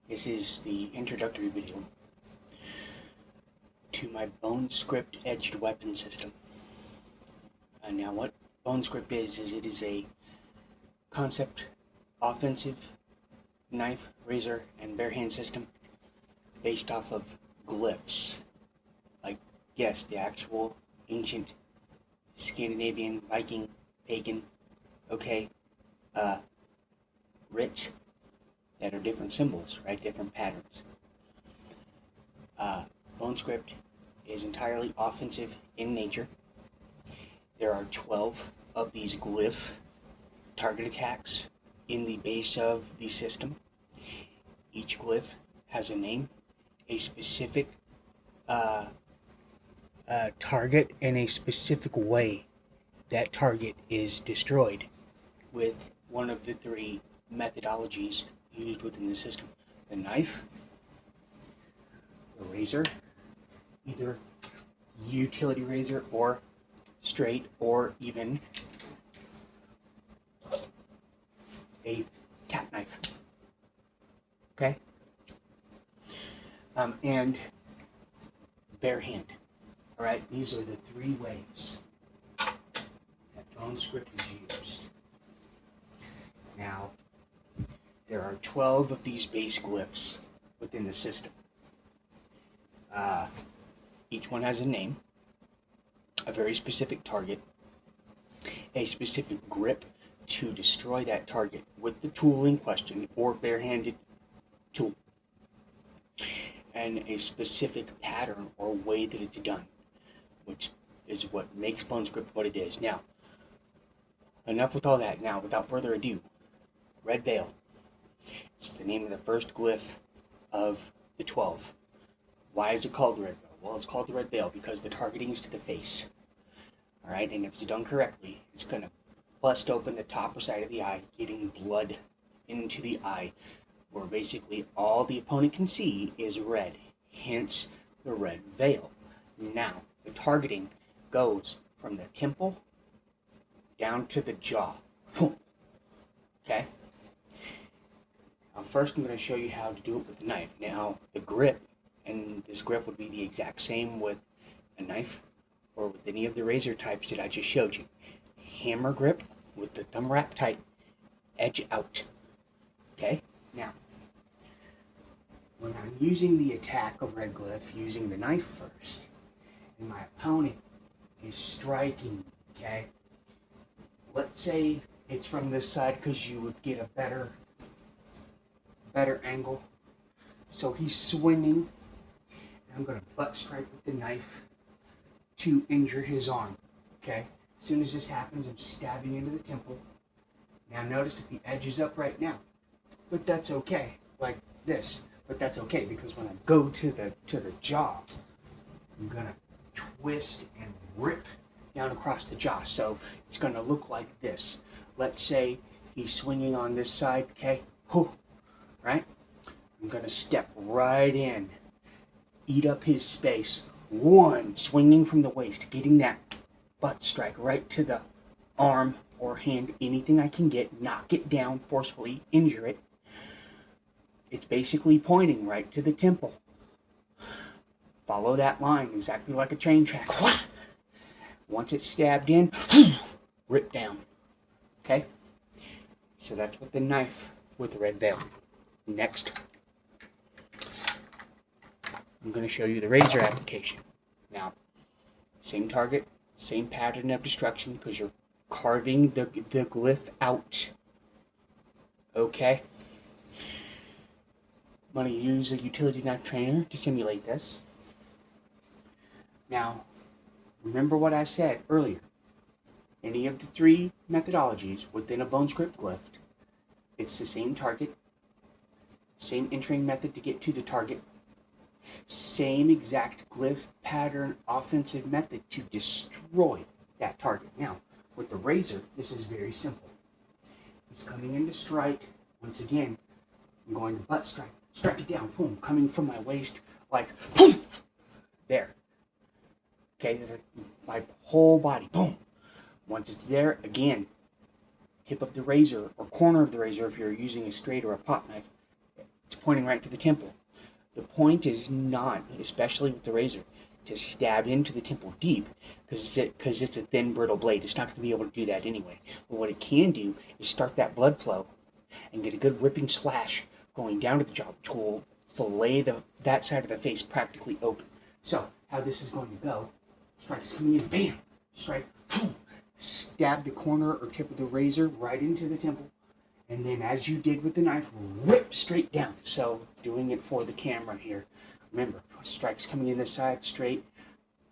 This is the introductory video to my bone script edged weapon system. Now what bone script is it is a concept offensive knife, razor, and barehand system based off of glyphs. Like, yes, the actual ancient Scandinavian, Viking, pagan, writs that are different symbols, right? Different patterns. Bone script is entirely offensive in nature. There are 12 of these glyph target attacks in the base of the system. Each glyph has a name, a specific target, and a specific way that target is destroyed with one of the three methodologies used within the system: the knife, the razor, either utility razor or straight, or even a cat knife. Okay? And barehand. Alright, these are the three ways that bone script is used. Now, there are 12 of these base glyphs within the system. Each one has a name, a very specific target, a specific grip to destroy that target with the tool in question or barehanded tool, and a specific pattern or way that it's done, which is what makes bone script what it is. Now, enough with all that. Now, without further ado, red veil. It's the name of the first glyph of the 12. Why is it called red veil? Well, it's called the red veil because the targeting is to the face. Alright, and if it's done correctly, it's going to bust open the top side of the eye, getting blood into the eye, where basically all the opponent can see is red, hence the red veil. Now, the targeting goes from the temple down to the jaw. Okay? Now, first I'm going to show you how to do it with the knife. Now, the grip, and this grip would be the exact same with a knife or with any of the razor types that I just showed you. Hammer grip with the thumb wrap tight, edge out. Okay? Now, when I'm using the attack of red glyph, using the knife first, and my opponent is striking, okay? Let's say it's from this side because you would get a better angle. So he's swinging, and I'm going to butt strike with the knife to injure his arm, okay? As soon as this happens, I'm stabbing into the temple. Now notice that the edge is up right now, but that's okay, like this. But that's okay because when I go to the jaw, I'm going to twist and rip down across the jaw. So it's going to look like this. Let's say he's swinging on this side, okay? Right? I'm going to step right in, eat up his space. One, swinging from the waist, getting that butt strike right to the arm or hand, anything I can get, knock it down forcefully, injure it. It's basically pointing right to the temple. Follow that line exactly like a train track. Once it's stabbed in, rip down. Okay? So that's with the knife with the red veil. Next, I'm going to show you the razor application. Now, same target, same pattern of destruction because you're carving the glyph out. Okay? I'm going to use a utility knife trainer to simulate this. Now, remember what I said earlier. Any of the three methodologies within a bone script glyph, it's the same target, same entering method to get to the target, same exact glyph pattern offensive method to destroy that target. Now, with the razor, this is very simple. It's coming in to strike. Once again, I'm going to butt strike. Strike it down, boom, coming from my waist, like, boom, there. Okay, there's my whole body, boom. Once it's there, again, tip of the razor or corner of the razor, if you're using a straight or a pot knife, it's pointing right to the temple. The point is not, especially with the razor, to stab into the temple deep, because it's a thin, brittle blade. It's not going to be able to do that anyway. But what it can do is start that blood flow and get a good ripping slash going down to the jaw, which will fillet that side of the face practically open. So, how this is going to go, strike's coming in, bam, strike, boom, stab the corner or tip of the razor right into the temple, and then as you did with the knife, rip straight down. So, doing it for the camera here. Remember, strike's coming in this side, straight,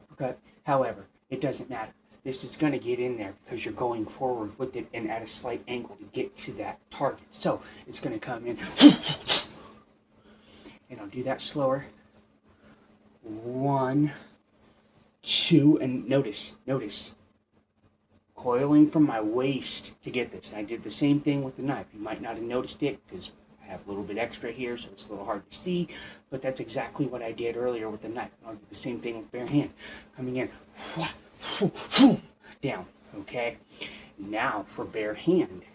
uppercut. However, it doesn't matter. This is going to get in there because you're going forward with it and at a slight angle to get to that target. So, it's going to come in. And I'll do that slower. 1, 2, and notice, coiling from my waist to get this. And I did the same thing with the knife. You might not have noticed it because I have a little bit extra here, so it's a little hard to see, but that's exactly what I did earlier with the knife. I'll do the same thing with bare hand. Coming in, down, okay? Now for bare hand.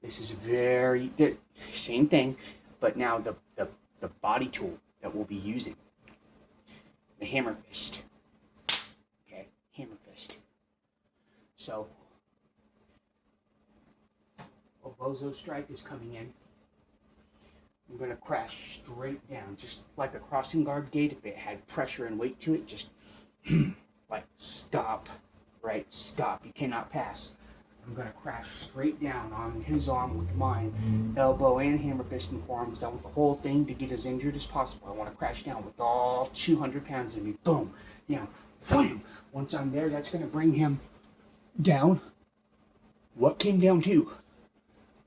This is same thing, but now the body tool that we'll be using. The hammer fist. Okay, hammer fist. So, a bozo strike is coming in. I'm going to crash straight down, just like a crossing guard gate. If it had pressure and weight to it, just like stop, right? Stop. You cannot pass. I'm going to crash straight down on his arm with mine, elbow and hammer fist and forearm, because I want the whole thing to get as injured as possible. I want to crash down with all 200 pounds in me. Boom, down, boom. Once I'm there, that's going to bring him down. What came down to?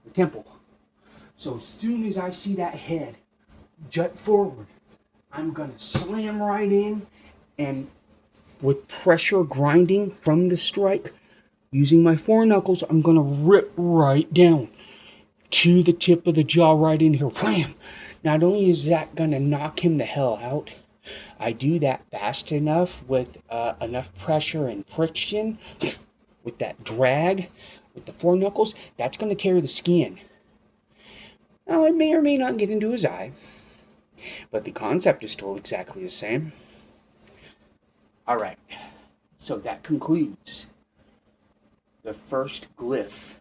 The temple. So as soon as I see that head jut forward, I'm going to slam right in, and with pressure grinding from the strike, using my foreknuckles, I'm going to rip right down to the tip of the jaw right in here. Wham! Not only is that going to knock him the hell out, I do that fast enough with enough pressure and friction, with that drag, with the foreknuckles, that's going to tear the skin. Now, it may or may not get into his eye, but the concept is still exactly the same. All right, so that concludes the first glyph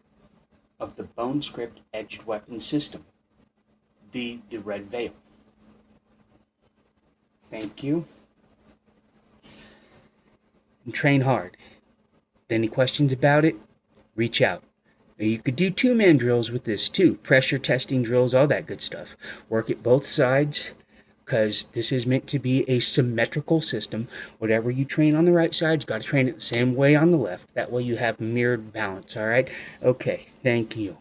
of the bone script edged weapon system, the red veil. Thank you. And train hard. Any questions about it? Reach out. Now, you could do two-man drills with this too. Pressure testing drills, all that good stuff. Work at both sides, because this is meant to be a symmetrical system. Whatever you train on the right side, you got to train it the same way on the left. That way you have mirrored balance, all right? Okay, thank you.